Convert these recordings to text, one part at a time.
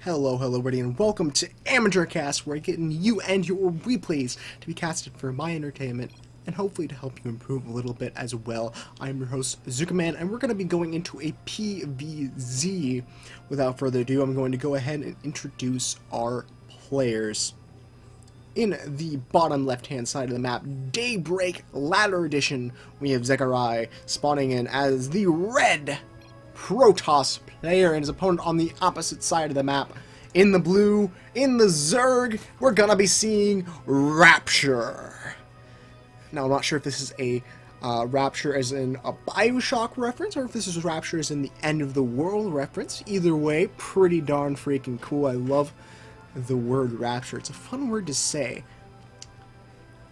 Hello, everybody, and welcome to Amateur Cast, where I get you and your replays to be casted for my entertainment and hopefully to help you improve a little bit as well. I'm your host, ZookaMan, and we're going to be going into a PvZ. Without further ado, I'm going to go ahead and introduce our players. In the bottom left-hand side of the map, Daybreak Ladder Edition, we have Zeckarai spawning in as the red Protoss player, and his opponent on the opposite side of the map. In the blue, in the Zerg, we're gonna be seeing Rapture. Now, I'm not sure if this is a Rapture as in a Bioshock reference, or if this is Rapture as in the end of the world reference. Either way, pretty darn freaking cool. I love the word Rapture. It's a fun word to say.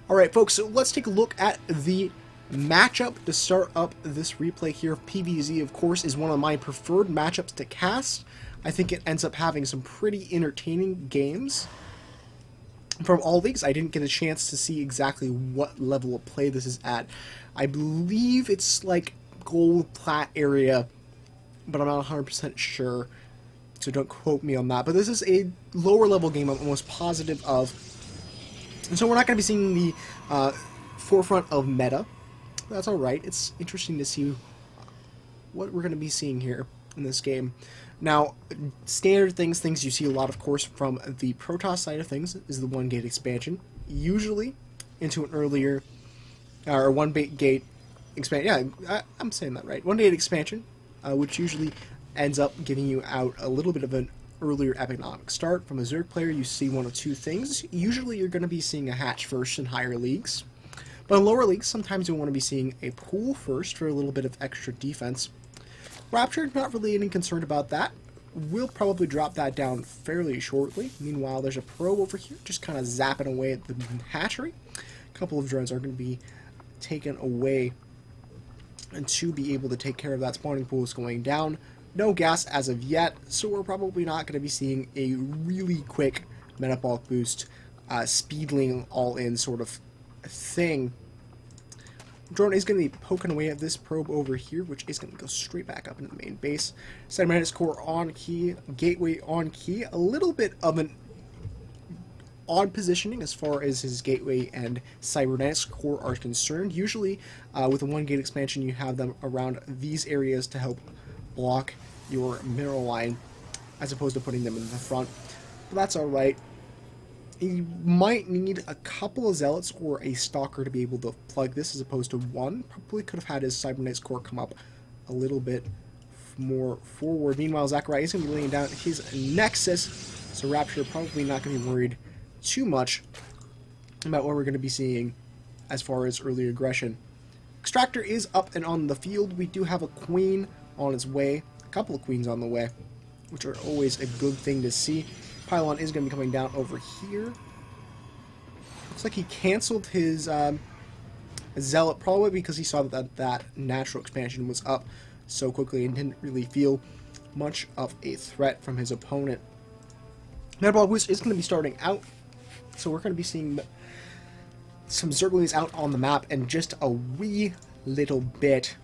Alright, folks, so let's take a look at the matchup to start up this replay here. PvZ, of course, is one of my preferred matchups to cast. I think it ends up having some pretty entertaining games. From all leagues, I didn't get a chance to see exactly what level of play this is at. I believe it's like gold plat area, but I'm not 100% sure, so don't quote me on that. But this is a lower level game I'm almost positive of. And so we're not going to be seeing the forefront of meta. That's alright. It's interesting to see what we're going to be seeing here in this game. Now, standard things you see a lot, of course, from the Protoss side of things is the 1-gate expansion. Usually into an earlier, or 1-gate expansion. Yeah, I'm saying that right. 1-gate expansion, which usually ends up giving you out a little bit of an earlier economic start. From a Zerg player, you see one of two things. Usually you're going to be seeing a hatch first in higher leagues. But in lower leagues, sometimes you'll want to be seeing a pool first for a little bit of extra defense. Rapture, not really any concerned about that. We'll probably drop that down fairly shortly. Meanwhile, there's a probe over here, just kind of zapping away at the hatchery. A couple of drones are going to be taken away and to be able to take care of that spawning pool is going down. No gas as of yet, so we're probably not going to be seeing a really quick metabolic boost, speedling all-in sort of thing. Drone is going to be poking away at this probe over here, which is going to go straight back up into the main base. Cybernetics core on key, gateway on key. A little bit of an odd positioning as far as his gateway and cybernetics core are concerned. Usually, with a 1-gate expansion, you have them around these areas to help block your mineral line, as opposed to putting them in the front. But that's alright. You might need a couple of zealots or a stalker to be able to plug this as opposed to one. Probably could have had his cybernetics core come up a little bit more forward. Meanwhile, Zeckarai is going to be laying down his nexus, so Rapture probably not going to be worried too much about what we're going to be seeing as far as early aggression. Extractor is up and on the field. We do have a queen on its way, a couple of queens on the way, which are always a good thing to see. Pylon is going to be coming down over here. Looks like he canceled his zealot, probably because he saw that natural expansion was up so quickly and didn't really feel much of a threat from his opponent. Metabolic Boost is going to be starting out, so we're going to be seeing some Zerglings out on the map in just a wee little bit.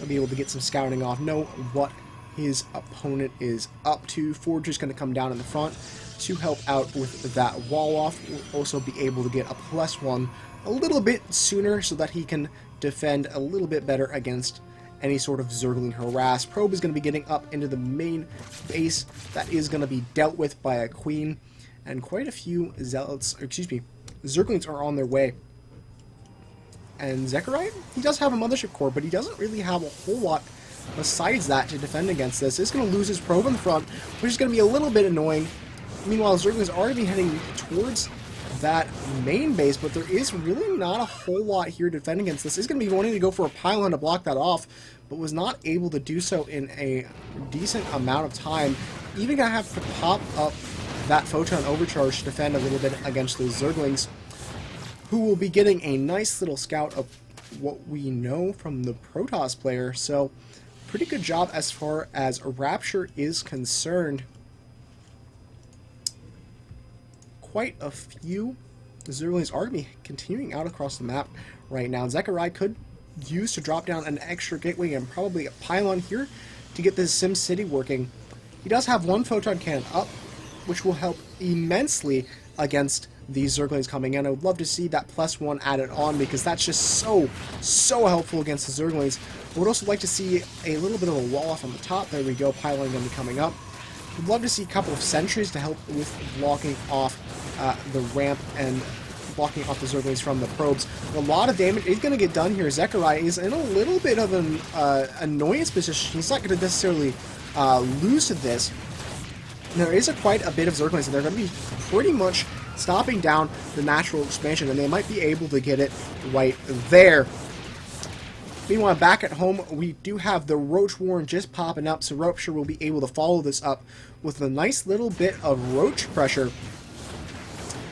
I'll be able to get some scouting off, know what his opponent is up to. Forge is going to come down in the front to help out with that wall off. We'll also be able to get a +1 a little bit sooner so that he can defend a little bit better against any sort of Zergling harass. Probe is going to be getting up into the main base. That is going to be dealt with by a queen, and quite a few zealots, or excuse me, Zerglings are on their way. And Zeckarai, he does have a mothership core, but he doesn't really have a whole lot besides that to defend against this. He's going to lose his probe in the front, which is going to be a little bit annoying. Meanwhile, Zerglings are going to be heading towards that main base, but there is really not a whole lot here to defend against this. He's going to be wanting to go for a pylon to block that off, but was not able to do so in a decent amount of time. Even going to have to pop up that photon overcharge to defend a little bit against those Zerglings, who will be getting a nice little scout of what we know from the Protoss player. So pretty good job as far as Rapture is concerned. Quite a few Zerglings are going to be continuing out across the map right now. Zeckarai could use to drop down an extra gateway and probably a pylon here to get this Sim City working. He does have one photon cannon up, which will help immensely against these Zerglings coming in. I would love to see that +1 added on, because that's just so helpful against the Zerglings. I would also like to see a little bit of a wall off on the top. There we go, piling them coming up. Would love to see a couple of sentries to help with blocking off the ramp and blocking off the Zerglings from the probes. A lot of damage is going to get done here. Zeckarai is in a little bit of an annoyance position. He's not going to necessarily lose to this. There is quite a bit of Zerglings, and they're going to be pretty much stopping down the natural expansion, and they might be able to get it right there. Meanwhile, back at home, we do have the Roach Warren just popping up, so Rapture will be able to follow this up with a nice little bit of Roach pressure.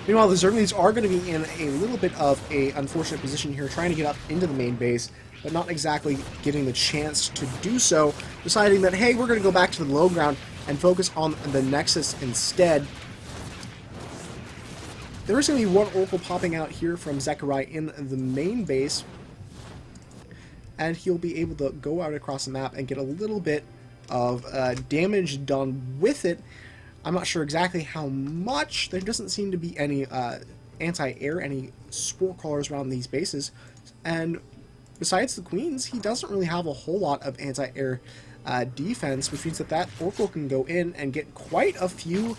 Meanwhile, the Zerglings are going to be in a little bit of an unfortunate position here, trying to get up into the main base, but not exactly getting the chance to do so, deciding that, hey, we're going to go back to the low ground and focus on the Nexus instead. There is going to be one Oracle popping out here from Zeckarai in the main base, and he'll be able to go out across the map and get a little bit of damage done with it. I'm not sure exactly how much. There doesn't seem to be any anti-air, any spore crawlers around these bases. And besides the Queens, he doesn't really have a whole lot of anti-air defense, which means that that Oracle can go in and get quite a few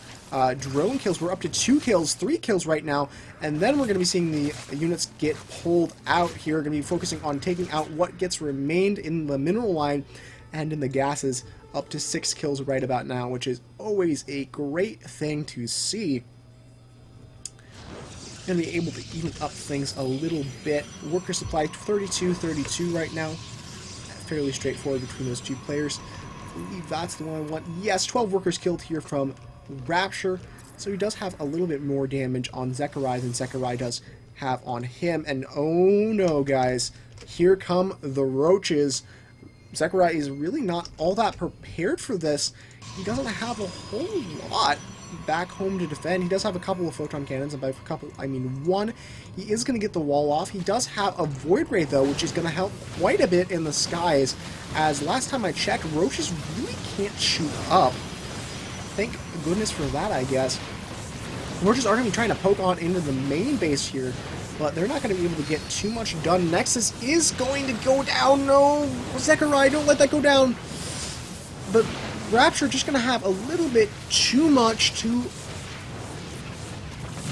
drone kills. We're up to 2 kills, 3 kills right now, and then we're going to be seeing the units get pulled out here. We're going to be focusing on taking out what gets remained in the mineral line and in the gases. Up to 6 kills right about now, which is always a great thing to see. Going to be able to even up things a little bit. Worker supply 32-32 right now. Fairly straightforward between those two players. I believe that's the one I want. Yes, 12 workers killed here from Rapture. So he does have a little bit more damage on Zeckarai than Zeckarai does have on him. And oh no, guys. Here come the roaches. Zeckarai is really not all that prepared for this. He doesn't have a whole lot back home to defend. He does have a couple of photon cannons, and by a couple, I mean one. He is going to get the wall off. He does have a Void Ray, though, which is going to help quite a bit in the skies, as last time I checked, roaches really can't shoot up. Thank goodness for that, I guess. Roaches are going to be trying to poke on into the main base here, but they're not going to be able to get too much done. Nexus is going to go down. No, Zeckarai, don't let that go down. But Rapture just going to have a little bit too much to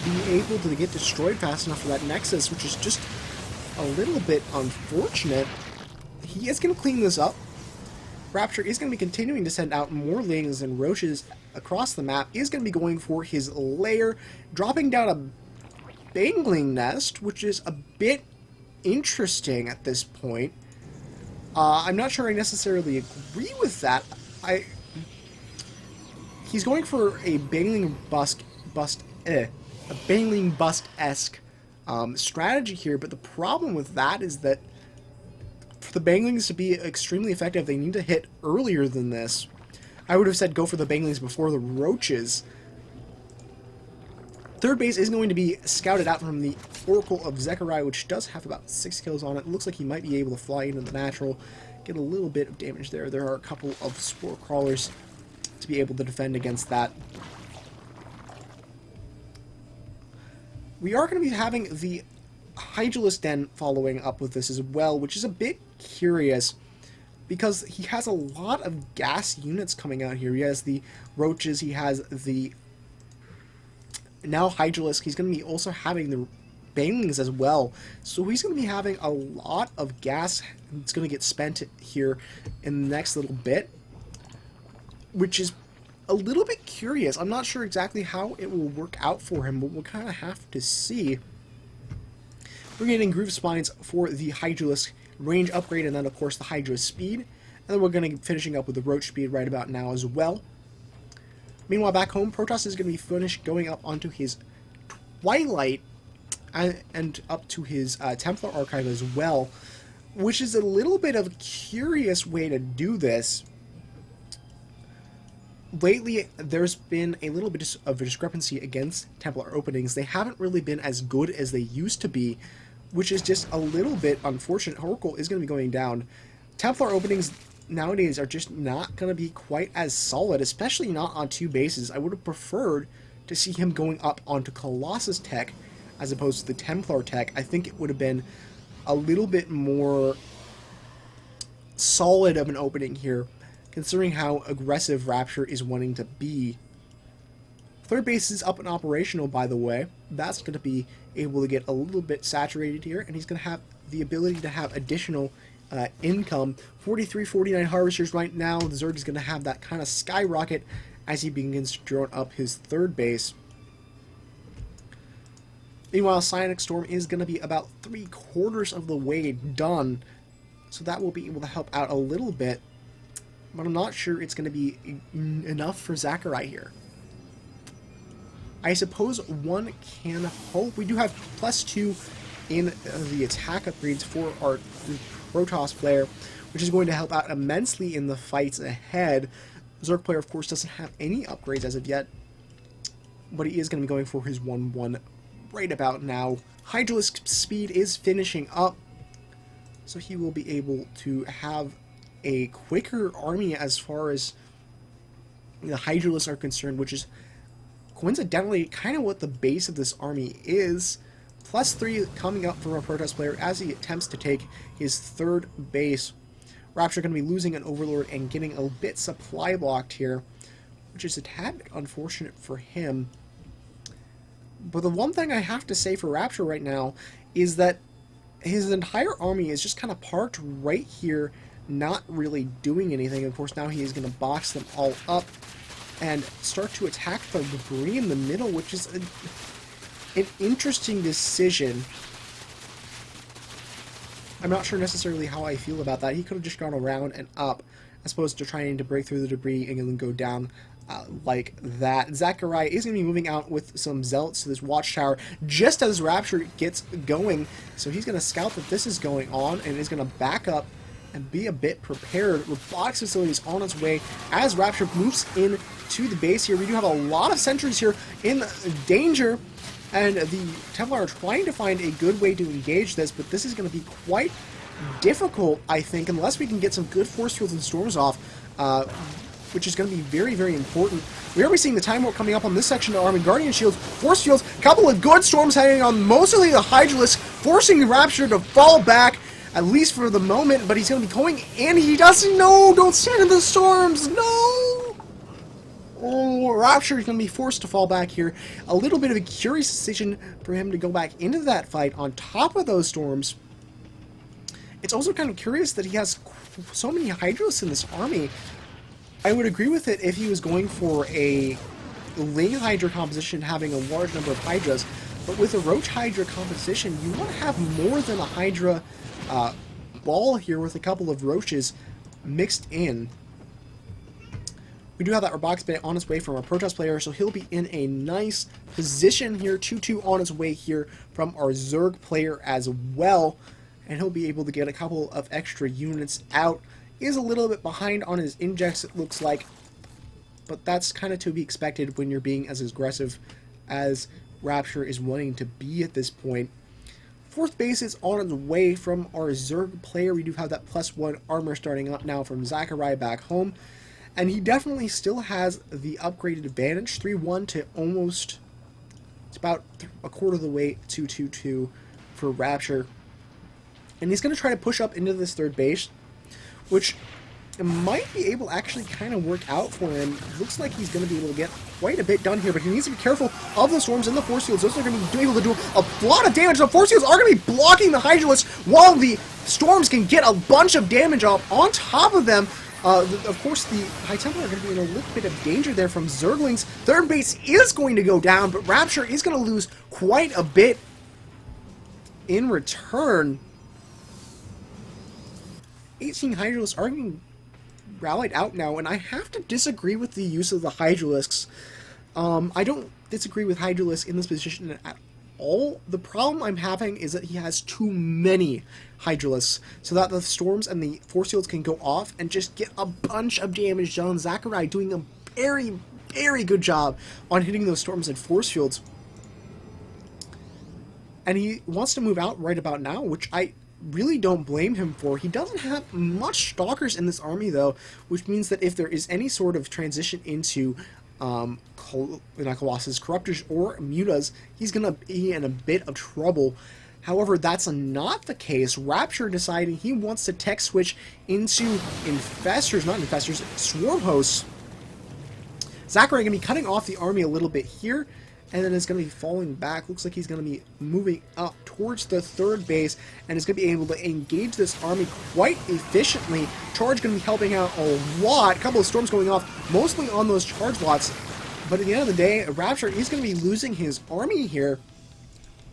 be able to get destroyed fast enough for that Nexus, which is just a little bit unfortunate. He is going to clean this up. Rapture is going to be continuing to send out more lings and roaches across the map. Is going to be going for his lair, dropping down a Bangling nest, which is a bit interesting at this point. I'm not sure I necessarily agree with that. He's going for a Bangling bust-esque strategy here, but the problem with that is that for the Banglings to be extremely effective, they need to hit earlier than this. I would have said go for the Banglings before the roaches. Third base is going to be scouted out from the Oracle of Zeckarai, which does have about 6 kills on it. Looks like he might be able to fly into the natural, get a little bit of damage there. There are a couple of spore crawlers to be able to defend against that. We are going to be having the Hydralisk Den following up with this as well, which is a bit curious because he has a lot of gas units coming out here. He has the roaches, he has the now Hydralisk. He's going to be also having the Banglings as well. So he's going to be having a lot of gas that's going to get spent here in the next little bit, which is a little bit curious. I'm not sure exactly how it will work out for him, but we'll kind of have to see. We're getting Groove Spines for the Hydralisk range upgrade, and then of course the Hydra speed. And then we're going to be finishing up with the Roach speed right about now as well. Meanwhile, back home, Protoss is going to be finished going up onto his Twilight and up to his Templar Archive as well, which is a little bit of a curious way to do this. Lately, there's been a little bit of a discrepancy against Templar openings. They haven't really been as good as they used to be, which is just a little bit unfortunate. Oracle is going to be going down. Templar openings nowadays are just not going to be quite as solid, especially not on two bases. I would have preferred to see him going up onto Colossus tech as opposed to the Templar tech. I think it would have been a little bit more solid of an opening here, considering how aggressive Rapture is wanting to be. Third base is up and operational, by the way. That's going to be able to get a little bit saturated here, and he's going to have the ability to have additional income. 43, 49 harvesters right now. The Zerg is going to have that kind of skyrocket as he begins to drone up his third base. Meanwhile, Psionic Storm is going to be about 3/4 of the way done, so that will be able to help out a little bit, but I'm not sure it's going to be enough for Zeckarai here. I suppose one can hope. We do have +2 in the attack upgrades for our Protoss player, which is going to help out immensely in the fights ahead. Zerg player, of course, doesn't have any upgrades as of yet, but he is going to be going for his 1/1 right about now. Hydralisk speed is finishing up, so he will be able to have a quicker army as far as the Hydralisks are concerned, which is coincidentally kind of what the base of this army is. +3 coming up from a Protoss player as he attempts to take his third base. Rapture going to be losing an Overlord and getting a bit supply blocked here, which is a tad bit unfortunate for him. But the one thing I have to say for Rapture right now is that his entire army is just kind of parked right here, not really doing anything. Of course, now he is going to box them all up and start to attack the debris in the middle, which is an interesting decision. I'm not sure necessarily how I feel about that. He could have just gone around and up, as opposed to trying to break through the debris and then go down like that. Zeckarai is going to be moving out with some Zealots to this watchtower just as Rapture gets going. So he's going to scout that this is going on and is going to back up and be a bit prepared. Robotics facility is on its way as Rapture moves in to the base here. We do have a lot of sentries here in danger, and the Templar are trying to find a good way to engage this, but this is going to be quite difficult, I think, unless we can get some good force fields and storms off, which is going to be very, very important. We're going to be seeing the Time Warp coming up on this section of Army Guardian Shields, force fields, a couple of good storms heading on mostly the Hydralisk, forcing Rapture to fall back, at least for the moment, but he's going to be going in. He doesn't know! Don't stand in the storms! No! Oh, Rapture is going to be forced to fall back here. A little bit of a curious decision for him to go back into that fight on top of those storms. It's also kind of curious that he has so many Hydralisks in this army. I would agree with it if he was going for a Link Hydra composition having a large number of Hydras, but with a Roach Hydra composition, you want to have more than a Hydra ball here with a couple of Roaches mixed in. We do have that Robotics Bay on its way from our Protoss player, so he'll be in a nice position here. 2-2 on his way here from our Zerg player as well, and he'll be able to get a couple of extra units out. He is a little bit behind on his injects, it looks like, but that's kind of to be expected when you're being as aggressive as Rapture is wanting to be at this point. Fourth base is on its way from our Zerg player. We do have that +1 armor starting up now from Zeckarai back home, and he definitely still has the upgraded advantage. 3-1 to almost, it's about a quarter of the way to 2-2 for Rapture. And he's going to try to push up into this third base, which might be able to actually kind of work out for him. Looks like he's going to be able to get quite a bit done here, but he needs to be careful of the storms and the force fields. Those are going to be able to do a lot of damage. The force fields are going to be blocking the Hydralisks while the storms can get a bunch of damage off on top of them. Of course, the High Templar are going to be in a little bit of danger there from Zerglings. Third base is going to go down, but Rapture is going to lose quite a bit in return. 18 Hydralisks are being rallied out now, and I have to disagree with the use of the Hydralisks. I don't disagree with Hydralisk in this position at all. The problem I'm having is that he has too many Hydralisks, so that the storms and the force fields can go off and just get a bunch of damage done. Zeckarai doing a very, very good job on hitting those storms and force fields. And he wants to move out right about now, which I really don't blame him for. He doesn't have much stalkers in this army, though, which means that if there is any sort of transition into not Colossus, Corruptors, or Mutas, he's going to be in a bit of trouble. However, that's not the case. Rapture deciding he wants to tech switch into Swarm Hosts. Zeckarai going to be cutting off the army a little bit here, and then it's going to be falling back. Looks like he's going to be moving up towards the third base, and is going to be able to engage this army quite efficiently. Charge going to be helping out a lot. A couple of storms going off, mostly on those charge lots. But at the end of the day, Rapture is going to be losing his army here.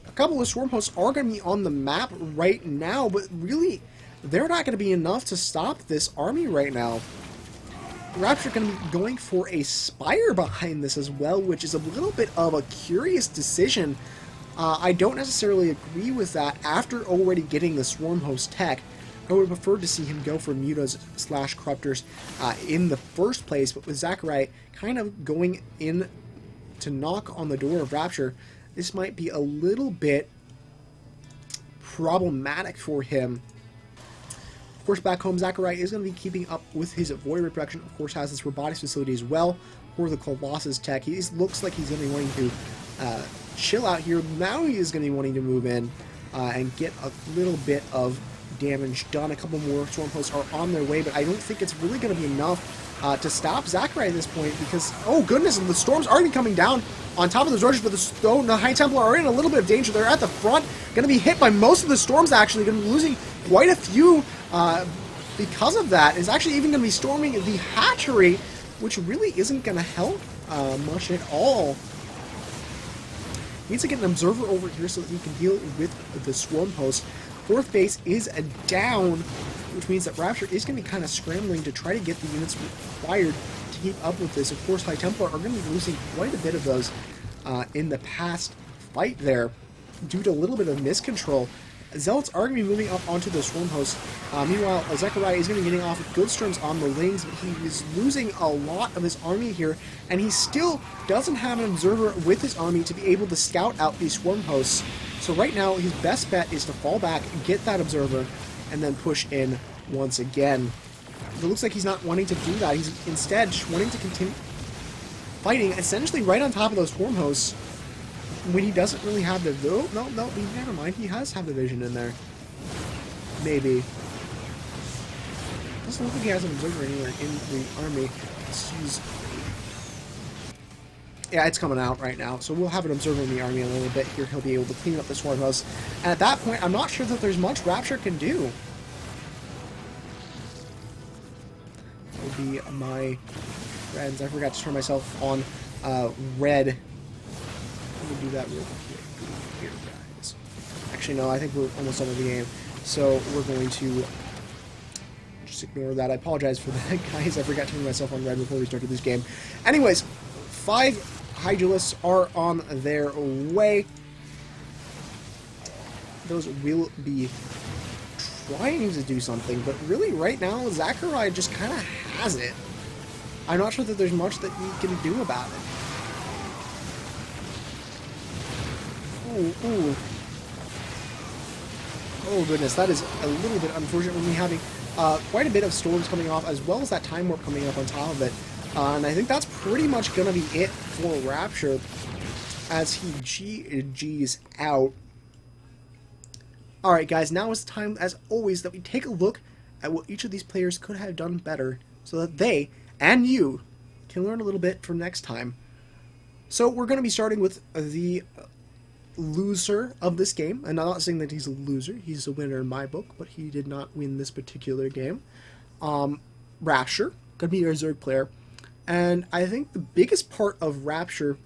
A couple of swarm hosts are going to be on the map right now, but really, they're not going to be enough to stop this army right now. Rapture going to be going for a Spire behind this as well, which is a little bit of a curious decision. I don't necessarily agree with that after already getting the Swarm Host tech. I would have preferred to see him go for Mutas / Corruptors in the first place, but with Zeckarai kind of going in to knock on the door of Rapture, this might be a little bit problematic for him. Of course, back home, Zeckarai is going to be keeping up with his Void Reproduction. Of course, has this robotics facility as well for the Colossus tech. He looks like he's going to be wanting to chill out here. Now he is going to be wanting to move in and get a little bit of damage done. A couple more Swarm Hosts are on their way, but I don't think it's really going to be enough to stop Zeckarai at this point because, oh goodness, and the storms are going to be coming down on top of the Roaches, but the High Templar are in a little bit of danger. They're at the front, going to be hit by most of the storms actually, going to be losing quite a few because of that. Is actually even going to be storming the hatchery, which really isn't going to help much at all. Needs to get an observer over here so that he can deal with the Swarm Host. Fourth base is down, which means that Rapture is going to be kind of scrambling to try to get the units required to keep up with this. Of course, High Templar are going to be losing quite a bit of those in the past fight there due to a little bit of miscontrol. Zealots are going to be moving up onto the Swarm Host. Meanwhile, Zeckarai is going to be getting off good storms on the Lings, but he is losing a lot of his army here, and he still doesn't have an observer with his army to be able to scout out these Swarm Hosts. So right now, his best bet is to fall back, get that observer, and then push in once again. It looks like he's not wanting to do that. He's instead just wanting to continue fighting essentially right on top of those Swarm Hosts when he doesn't really have the... No, never mind. He has have the vision in there. Maybe. Doesn't look like he has an observer anywhere in the army. Let's use... Yeah, it's coming out right now. So we'll have an observer in the army a little bit here. He'll be able to clean up the Swarm House. And at that point, I'm not sure that there's much Rapture can do. That would be my friends. I forgot to turn myself on red. Let me do that real quick here, guys. Actually, no, I think we're almost done with the game. So we're going to just ignore that. I apologize for that, guys. I forgot to turn myself on red before we started this game. Anyways, 5 Hydralisks are on their way. Those will be trying to do something, but really right now, Zeckarai just kind of has it. I'm not sure that there's much that he can do about it. Ooh. Oh goodness, that is a little bit unfortunate when we're having quite a bit of storms coming off, as well as that Time Warp coming up on top of it. And I think that's pretty much going to be it for Rapture as he GG's out. Alright guys, now is the time, as always, that we take a look at what each of these players could have done better so that they, and you, can learn a little bit for next time. So we're going to be starting with the loser of this game, and I'm not saying that he's a loser, he's a winner in my book, but he did not win this particular game. Rapture, going to be our Zerg player, and I think the biggest part of Rapture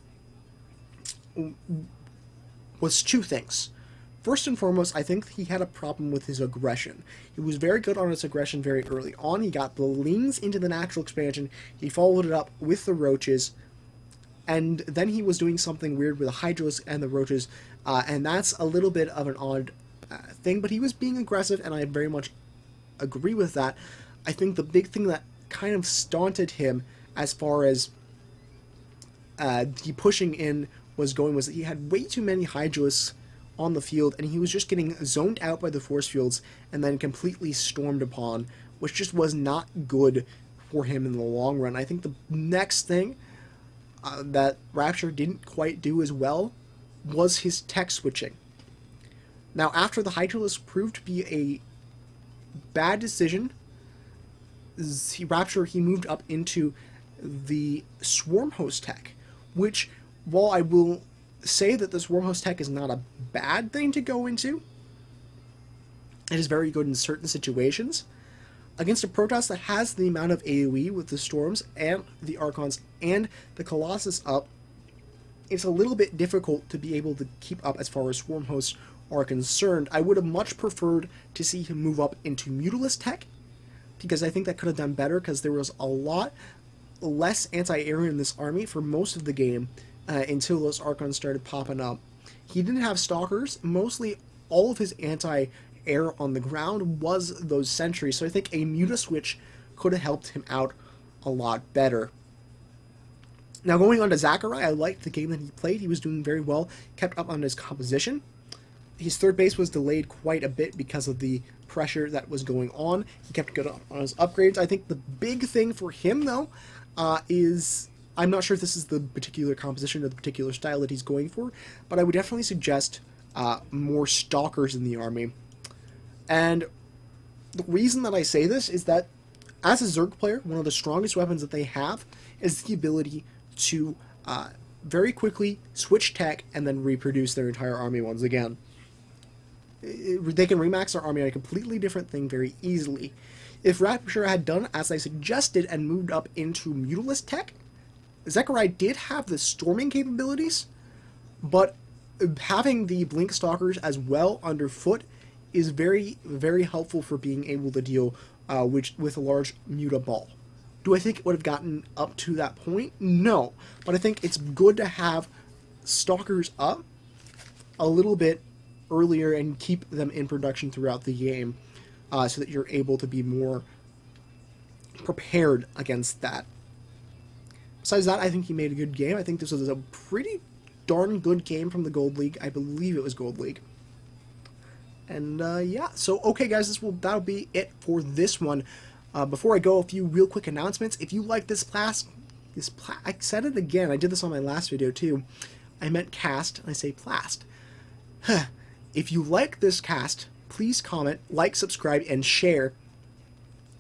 was 2 things. First and foremost, I think he had a problem with his aggression. He was very good on his aggression very early on. He got the Lings into the natural expansion, he followed it up with the Roaches, and then he was doing something weird with the Hydralisks and the Roaches, and that's a little bit of an odd thing, but he was being aggressive, and I very much agree with that. I think the big thing that kind of stunted him as far as the pushing in was going was that he had way too many Hydralisks on the field, and he was just getting zoned out by the force fields and then completely stormed upon, which just was not good for him in the long run. I think the next thing that Rapture didn't quite do as well was his tech switching. Now, after the Hydralisk proved to be a bad decision, Rapture moved up into the Swarm Host tech, which, while I will say that the Swarm Host tech is not a bad thing to go into, it is very good in certain situations. Against a Protoss that has the amount of AoE with the Storms and the Archons and the Colossus up, it's a little bit difficult to be able to keep up as far as Swarm Hosts are concerned. I would have much preferred to see him move up into Mutalisk tech, because I think that could have done better, because there was a lot less anti-air in this army for most of the game until those Archons started popping up. He didn't have Stalkers. Mostly all of his anti-air on the ground was those sentries, so I think a Mutaswitch could have helped him out a lot better. Now, going on to Zeckarai, I liked the game that he played. He was doing very well, kept up on his composition. His third base was delayed quite a bit because of the pressure that was going on. He kept good on his upgrades. I think the big thing for him, though, is... I'm not sure if this is the particular composition or the particular style that he's going for, but I would definitely suggest more Stalkers in the army. And the reason that I say this is that, as a Zerg player, one of the strongest weapons that they have is the ability to very quickly switch tech and then reproduce their entire army once again. They can remax their army on a completely different thing very easily. If Rapture had done as I suggested and moved up into Mutalisk tech, Zeckarai did have the storming capabilities, but having the Blink Stalkers as well underfoot is very, very helpful for being able to deal with a large Muta ball. Do I think it would have gotten up to that point? No, but I think it's good to have Stalkers up a little bit earlier and keep them in production throughout the game so that you're able to be more prepared against that. Besides that, I think he made a good game. I think this was a pretty darn good game from the Gold League. I believe it was Gold League. And yeah, so okay guys, that'll be it for this one. Before I go, a few real quick announcements. If you like this class, I said it again, I did this on my last video too. I meant cast, and I say plast. If you like this cast, please comment, like, subscribe, and share.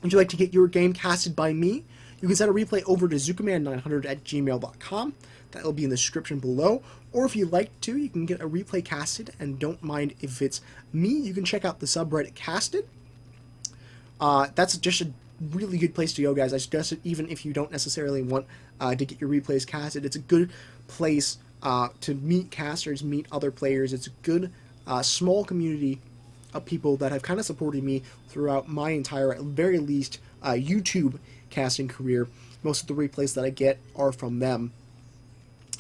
Would you like to get your game casted by me? You can send a replay over to ZookaMan900@gmail.com. That will be in the description below. Or if you'd like to, you can get a replay casted, and don't mind if it's me. You can check out the subreddit Casted. That's just a really good place to go, guys. I suggest it even if you don't necessarily want to get your replays casted. It's a good place to meet casters, meet other players. It's a good small community of people that have kind of supported me throughout my entire, at very least, YouTube casting career. Most of the replays that I get are from them.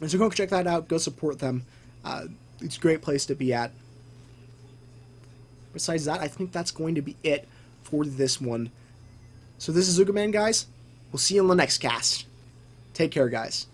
And so go check that out. Go support them. It's a great place to be at. Besides that, I think that's going to be it for this one. So this is ZookaMan, guys. We'll see you on the next cast. Take care, guys.